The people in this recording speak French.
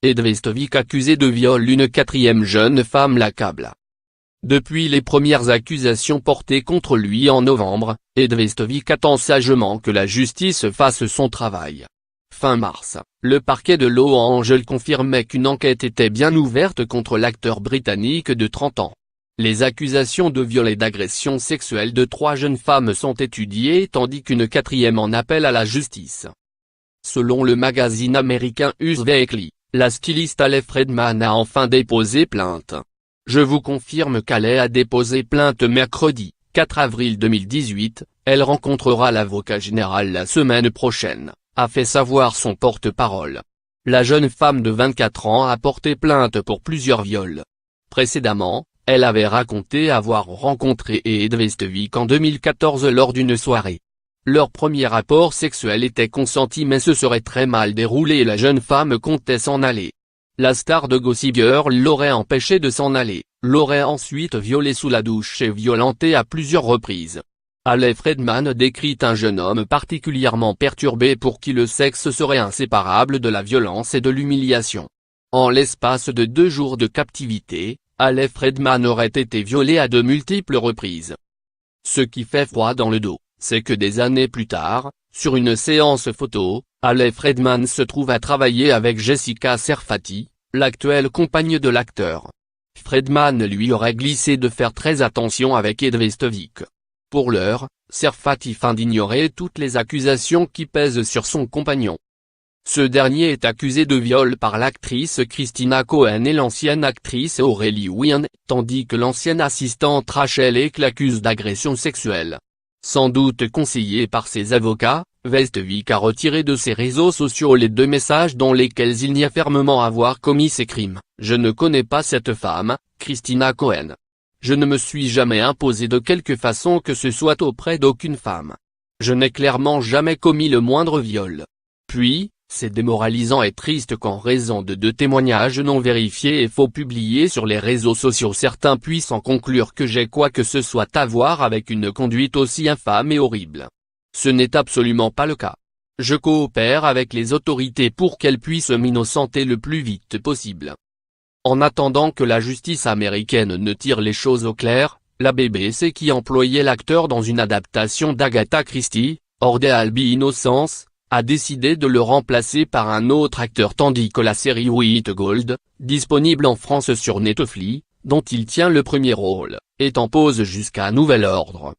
Edvestovic accusé de viol. Une quatrième jeune femme l'accable. Depuis les premières accusations portées contre lui en novembre, Edvestovic attend sagement que la justice fasse son travail. Fin mars, le parquet de Los Angeles confirmait qu'une enquête était bien ouverte contre l'acteur britannique de 30 ans. Les accusations de viol et d'agression sexuelle de 3 jeunes femmes sont étudiées tandis qu'une quatrième en appelle à la justice. Selon le magazine américain Us Weekly, la styliste Haley Friedman a enfin déposé plainte. Je vous confirme qu'Haley a déposé plainte mercredi, 4 avril 2018, elle rencontrera l'avocat général la semaine prochaine, a fait savoir son porte-parole. La jeune femme de 24 ans a porté plainte pour plusieurs viols. Précédemment, elle avait raconté avoir rencontré Edvestovic en 2014 lors d'une soirée. Leur premier rapport sexuel était consenti mais se serait très mal déroulé et la jeune femme comptait s'en aller. La star de Gossip Girl l'aurait empêché de s'en aller, l'aurait ensuite violé sous la douche et violenté à plusieurs reprises. Haley Friedman décrit un jeune homme particulièrement perturbé pour qui le sexe serait inséparable de la violence et de l'humiliation. En l'espace de 2 jours de captivité, Haley Friedman aurait été violée à de multiples reprises. Ce qui fait froid dans le dos, c'est que des années plus tard, sur une séance photo, Haley Friedman se trouve à travailler avec Jessica Serfati, l'actuelle compagne de l'acteur. Friedman lui aurait glissé de faire très attention avec Edvestovic. Pour l'heure, Serfati feint d'ignorer toutes les accusations qui pèsent sur son compagnon. Ce dernier est accusé de viol par l'actrice Christina Cohen et l'ancienne actrice Aurélie Wynn, tandis que l'ancienne assistante Rachel Eck l'accuse d'agression sexuelle. Sans doute conseillé par ses avocats, Vestovic a retiré de ses réseaux sociaux les 2 messages dans lesquels il nie fermement avoir commis ces crimes. Je ne connais pas cette femme, Christina Cohen. Je ne me suis jamais imposé de quelque façon que ce soit auprès d'aucune femme. Je n'ai clairement jamais commis le moindre viol. Puis, c'est démoralisant et triste qu'en raison de 2 témoignages non vérifiés et faux publiés sur les réseaux sociaux certains puissent en conclure que j'ai quoi que ce soit à voir avec une conduite aussi infâme et horrible. Ce n'est absolument pas le cas. Je coopère avec les autorités pour qu'elles puissent m'innocenter le plus vite possible. En attendant que la justice américaine ne tire les choses au clair, la BBC qui employait l'acteur dans une adaptation d'Agatha Christie, Ordeal Innocence, a décidé de le remplacer par un autre acteur tandis que la série White Gold, disponible en France sur Netflix, dont il tient le premier rôle, est en pause jusqu'à nouvel ordre.